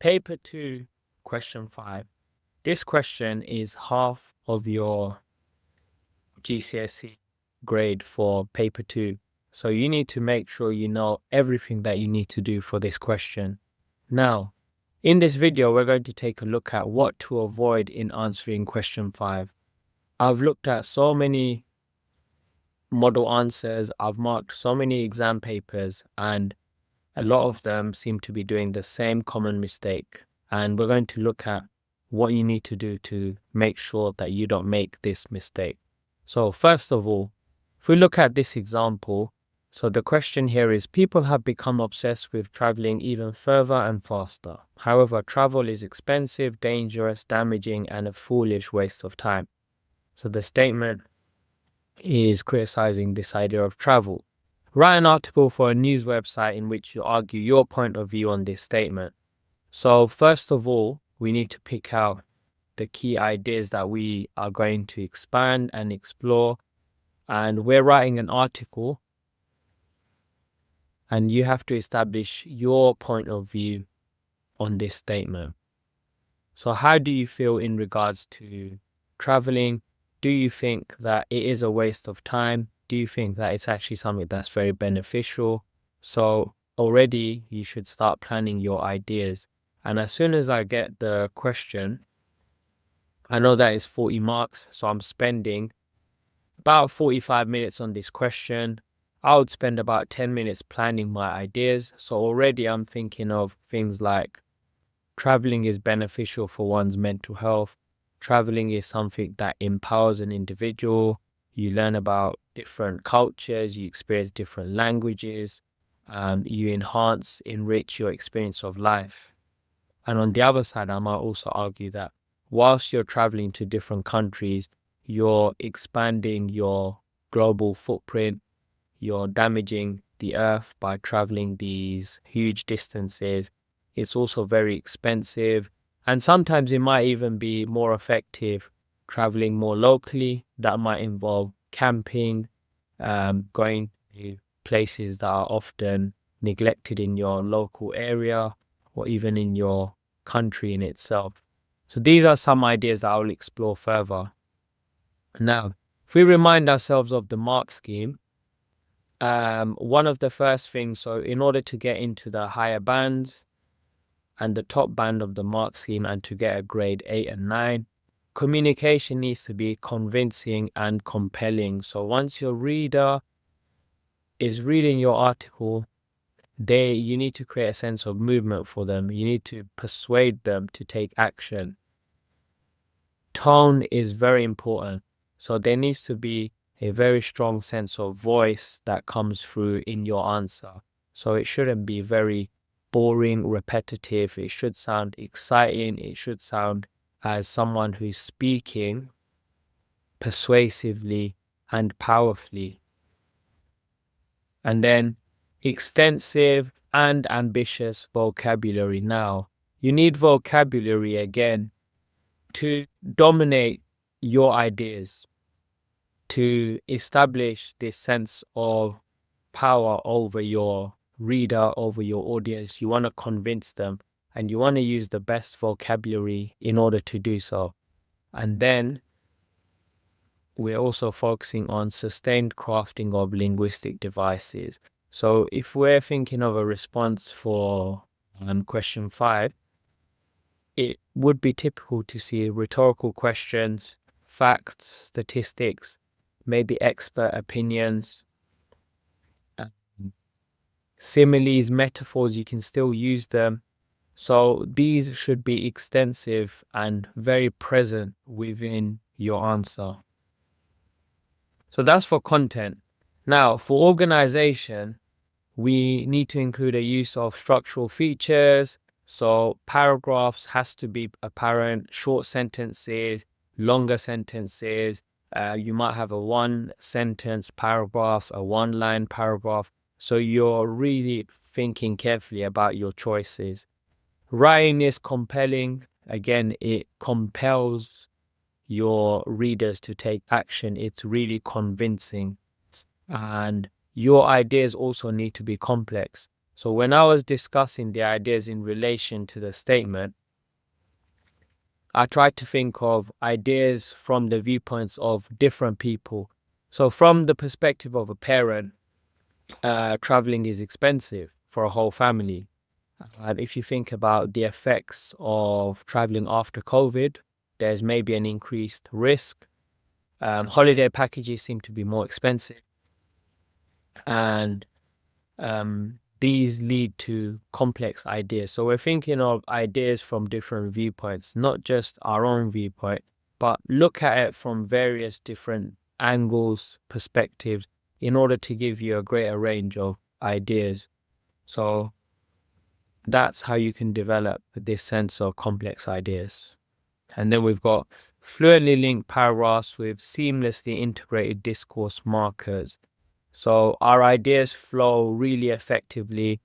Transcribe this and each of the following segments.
Paper 2, question 5. This question is half of your GCSE grade for paper 2. So you need to make sure you know everything that you need to do for this question. Now, in this video, we're going to take a look at what to avoid in answering question 5. I've looked at so many model answers, I've marked so many exam papers, and a lot of them seem to be doing the same common mistake. And we're going to look at what you need to do to make sure that you don't make this mistake. So first of all, if we look at this example, so the question here is, people have become obsessed with traveling even further and faster. However, travel is expensive, dangerous, damaging, and a foolish waste of time. So the statement is criticizing this idea of travel. Write an article for a news website in which you argue your point of view on this statement. So first of all, we need to pick out the key ideas that we are going to expand and explore. And we're writing an article, and you have to establish your point of view on this statement. So how do you feel in regards to traveling? Do you think that it is a waste of time? Do you think that it's actually something that's very beneficial? So already you should start planning your ideas. And as soon as I get the question, I know that it's 40 marks, so I'm spending about 45 minutes on this question. I would spend about 10 minutes planning my ideas. So already I'm thinking of things like traveling is beneficial for one's mental health. Traveling is something that empowers an individual. You learn about different cultures, you experience different languages, you enrich your experience of life. And on the other side, I might also argue that whilst you're traveling to different countries, you're expanding your global footprint, you're damaging the earth by traveling these huge distances. It's also very expensive, and sometimes it might even be more effective traveling more locally. That might involve camping, going to places that are often neglected in your local area or even in your country in itself. So these are some ideas that I will explore further. Now, if we remind ourselves of the mark scheme, one of the first things, so in order to get into the higher bands and the top band of the mark scheme and to get a grade 8 and 9, communication needs to be convincing and compelling. So once your reader is reading your article, you need to create a sense of movement for them. You need to persuade them to take action. Tone is very important. So there needs to be a very strong sense of voice that comes through in your answer. So it shouldn't be very boring, repetitive. It should sound exciting. It should sound as someone who's speaking persuasively and powerfully. And then extensive and ambitious vocabulary. Now, you need vocabulary again to dominate your ideas, to establish this sense of power over your reader, over your audience. You want to convince them, and you want to use the best vocabulary in order to do so. And then we're also focusing on sustained crafting of linguistic devices. So if we're thinking of a response for question 5, it would be typical to see rhetorical questions, facts, statistics, maybe expert opinions, similes, metaphors. You can still use them. So these should be extensive and very present within your answer. So that's for content. Now, for organization, we need to include a use of structural features. So paragraphs has to be apparent, short sentences, longer sentences. You might have a 1-sentence paragraph, a 1-line paragraph. So you're really thinking carefully about your choices. Writing is compelling. Again, it compels your readers to take action. It's really convincing. And your ideas also need to be complex. So when I was discussing the ideas in relation to the statement, I tried to think of ideas from the viewpoints of different people. So from the perspective of a parent, traveling is expensive for a whole family. And if you think about the effects of traveling after COVID, there's maybe an increased risk. Holiday packages seem to be more expensive. And these lead to complex ideas. So we're thinking of ideas from different viewpoints, not just our own viewpoint, but look at it from various different angles, perspectives, in order to give you a greater range of ideas. So that's how you can develop this sense of complex ideas. And then we've got fluently linked paragraphs with seamlessly integrated discourse markers. So our ideas flow really effectively.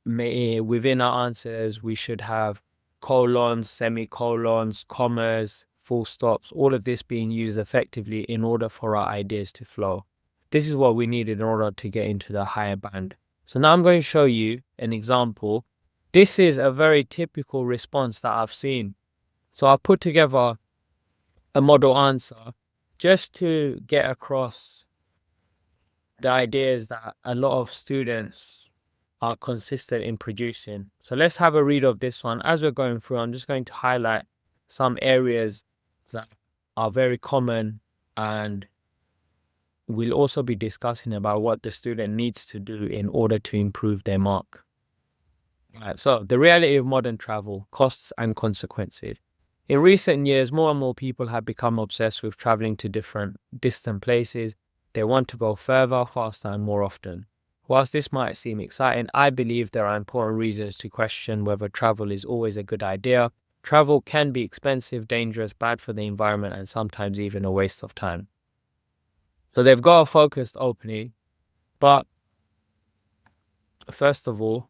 Within our answers, we should have colons, semicolons, commas, full stops, all of this being used effectively in order for our ideas to flow. This is what we need in order to get into the higher band. So now I'm going to show you an example. This is a very typical response that I've seen. So I put together a model answer just to get across the ideas that a lot of students are consistent in producing. So let's have a read of this one. As we're going through, I'm just going to highlight some areas that are very common, and we'll also be discussing about what the student needs to do in order to improve their mark. Right, so the reality of modern travel, costs and consequences. In recent years, more and more people have become obsessed with traveling to distant places. They want to go further, faster, and more often. Whilst this might seem exciting, I believe there are important reasons to question whether travel is always a good idea. Travel can be expensive, dangerous, bad for the environment, and sometimes even a waste of time. So they've got a focused opening, but first of all,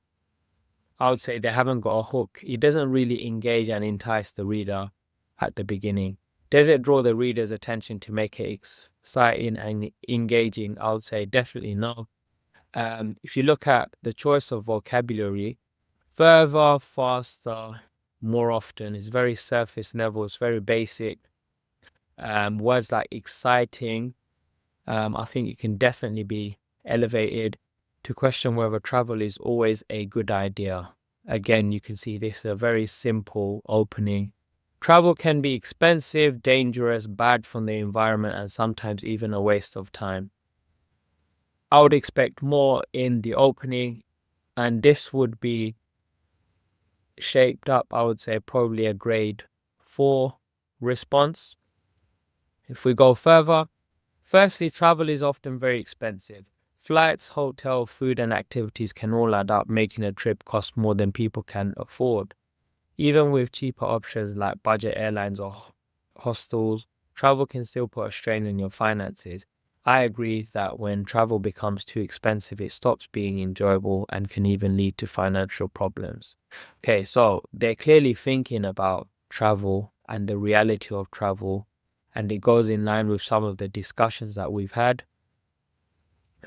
I would say they haven't got a hook. It doesn't really engage and entice the reader at the beginning. Does it draw the reader's attention to make it exciting and engaging? I would say definitely no. If you look at the choice of vocabulary, further, faster, more often is very surface level, it's very basic. Words like exciting, I think it can definitely be elevated to question whether travel is always a good idea. Again, you can see this is a very simple opening. Travel can be expensive, dangerous, bad for the environment, and sometimes even a waste of time. I would expect more in the opening, and this would be shaped up, I would say, probably a grade 4 response. If we go further, firstly, travel is often very expensive. Flights, hotel, food, and activities can all add up, making a trip cost more than people can afford. Even with cheaper options like budget airlines or hostels, travel can still put a strain on your finances. I agree that when travel becomes too expensive, it stops being enjoyable and can even lead to financial problems. Okay, so they're clearly thinking about travel and the reality of travel, and it goes in line with some of the discussions that we've had.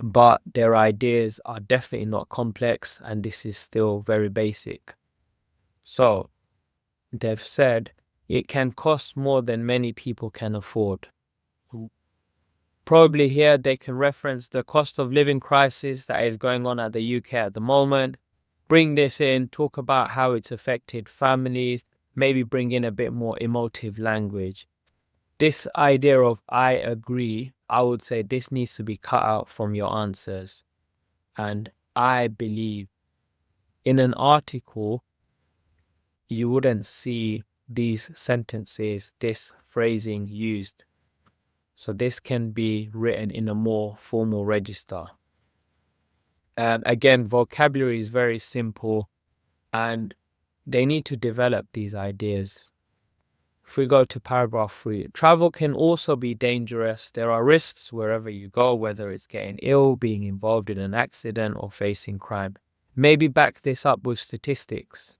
But their ideas are definitely not complex, and this is still very basic. So they've said it can cost more than many people can afford. Probably here they can reference the cost of living crisis that is going on at the UK at the moment. Bring this in, talk about how it's affected families, maybe bring in a bit more emotive language. This idea of I agree, I would say this needs to be cut out from your answers. And I believe in an article, you wouldn't see these sentences, this phrasing used. So this can be written in a more formal register. Again, vocabulary is very simple, and they need to develop these ideas. If we go to paragraph 3, travel can also be dangerous. There are risks wherever you go, whether it's getting ill, being involved in an accident, or facing crime. Maybe back this up with statistics.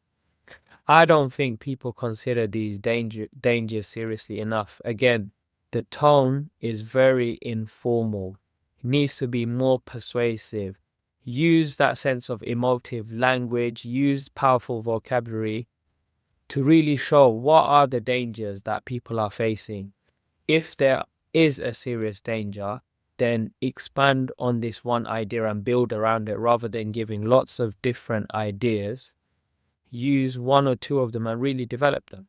I don't think people consider these dangers seriously enough. Again, the tone is very informal. It needs to be more persuasive. use that sense of emotive language, use powerful vocabulary to really show what are the dangers that people are facing. If there is a serious danger, then expand on this one idea and build around it rather than giving lots of different ideas. Use one or two of them and really develop them.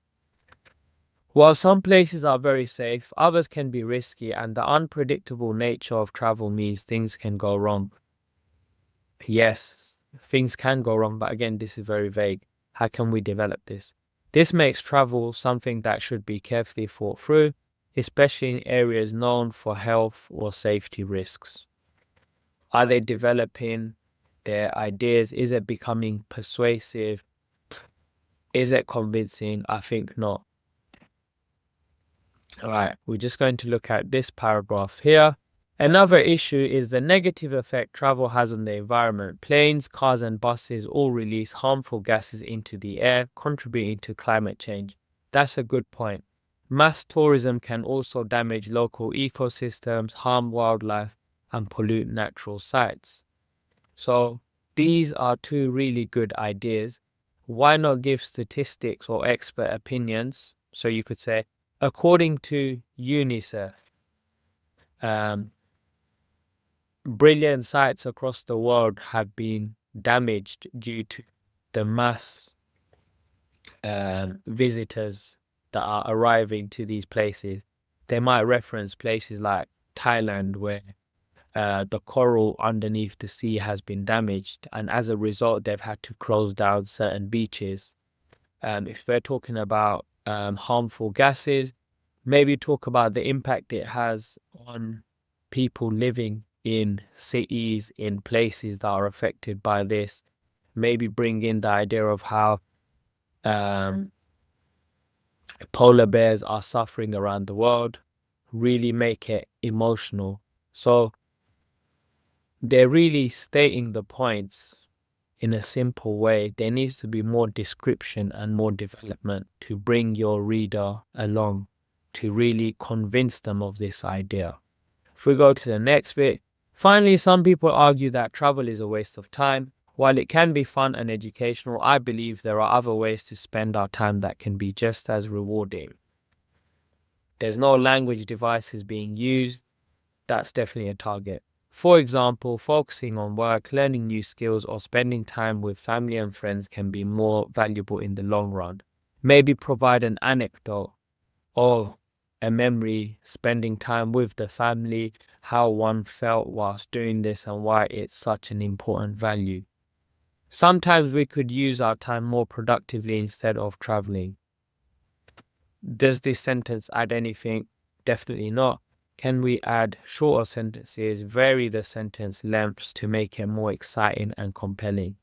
While some places are very safe, others can be risky, and the unpredictable nature of travel means things can go wrong. Yes, things can go wrong, but again, this is very vague. How can we develop this? This makes travel something that should be carefully thought through, especially in areas known for health or safety risks. Are they developing their ideas? Is it becoming persuasive? Is it convincing? I think not. All right, we're just going to look at this paragraph here. Another issue is the negative effect travel has on the environment. Planes, cars, and buses all release harmful gases into the air, contributing to climate change. That's a good point. Mass tourism can also damage local ecosystems, harm wildlife, and pollute natural sites. So these are two really good ideas. Why not give statistics or expert opinions? So you could say, according to UNICEF, brilliant sites across the world have been damaged due to the mass visitors that are arriving to these places. They might reference places like Thailand, where the coral underneath the sea has been damaged, and as a result, they've had to close down certain beaches. If we're talking about harmful gases, maybe talk about the impact it has on people living in cities, in places that are affected by this. Maybe bring in the idea of how polar bears are suffering around the world, really make it emotional. So they're really stating the points in a simple way. There needs to be more description and more development to bring your reader along, to really convince them of this idea. If we go to the next bit, finally, some people argue that travel is a waste of time. While it can be fun and educational, I believe there are other ways to spend our time that can be just as rewarding. There's no language devices being used. That's definitely a target. For example, focusing on work, learning new skills, or spending time with family and friends can be more valuable in the long run. Maybe provide an anecdote or a memory, spending time with the family, how one felt whilst doing this and why it's such an important value. Sometimes we could use our time more productively instead of traveling. Does this sentence add anything? Definitely not. Can we add shorter sentences, vary the sentence lengths to make it more exciting and compelling?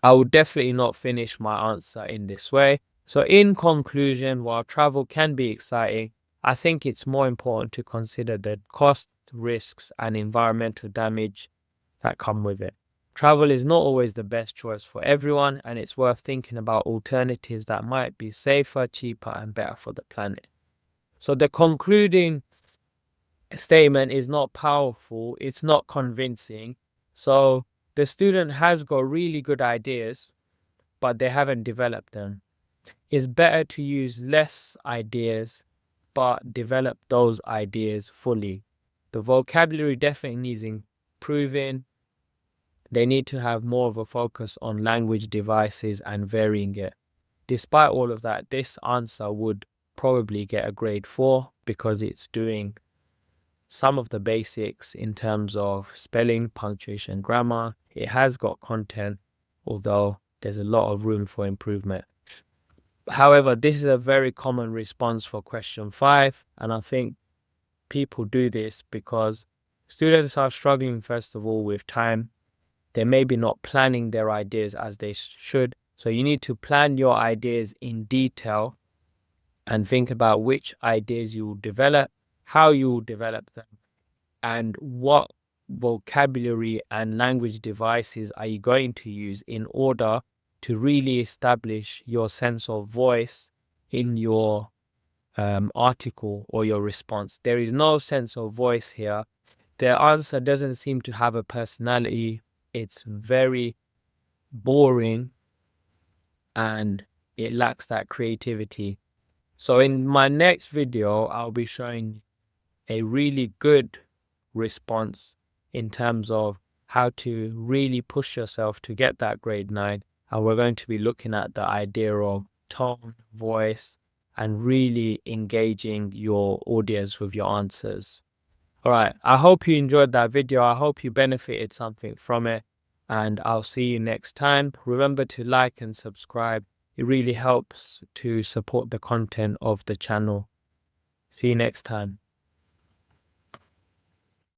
I will definitely not finish my answer in this way. So in conclusion, while travel can be exciting, I think it's more important to consider the cost, risks, and environmental damage that come with it. Travel is not always the best choice for everyone, and it's worth thinking about alternatives that might be safer, cheaper, and better for the planet. So the concluding statement is not powerful, it's not convincing. So the student has got really good ideas, but they haven't developed them. It's better to use less ideas, but develop those ideas fully. The vocabulary definitely needs improving. They need to have more of a focus on language devices and varying it. Despite all of that, this answer would probably get a grade 4 because it's doing some of the basics in terms of spelling, punctuation, grammar. It has got content, although there's a lot of room for improvement. However, this is a very common response for question 5, and I think people do this because students are struggling, first of all, with time. They're maybe not planning their ideas as they should. So you need to plan your ideas in detail and think about which ideas you will develop, how you will develop them, and what vocabulary and language devices are you going to use in order to really establish your sense of voice in your article or your response. There is no sense of voice here Their answer doesn't seem to have a personality. It's very boring and it lacks that creativity. So in my next video, I'll be showing a really good response in terms of how to really push yourself to get that grade 9. And we're going to be looking at the idea of tone, voice, and really engaging your audience with your answers. All right, I hope you enjoyed that video. I hope you benefited something from it, and I'll see you next time. Remember to like and subscribe. It really helps to support the content of the channel. See you next time.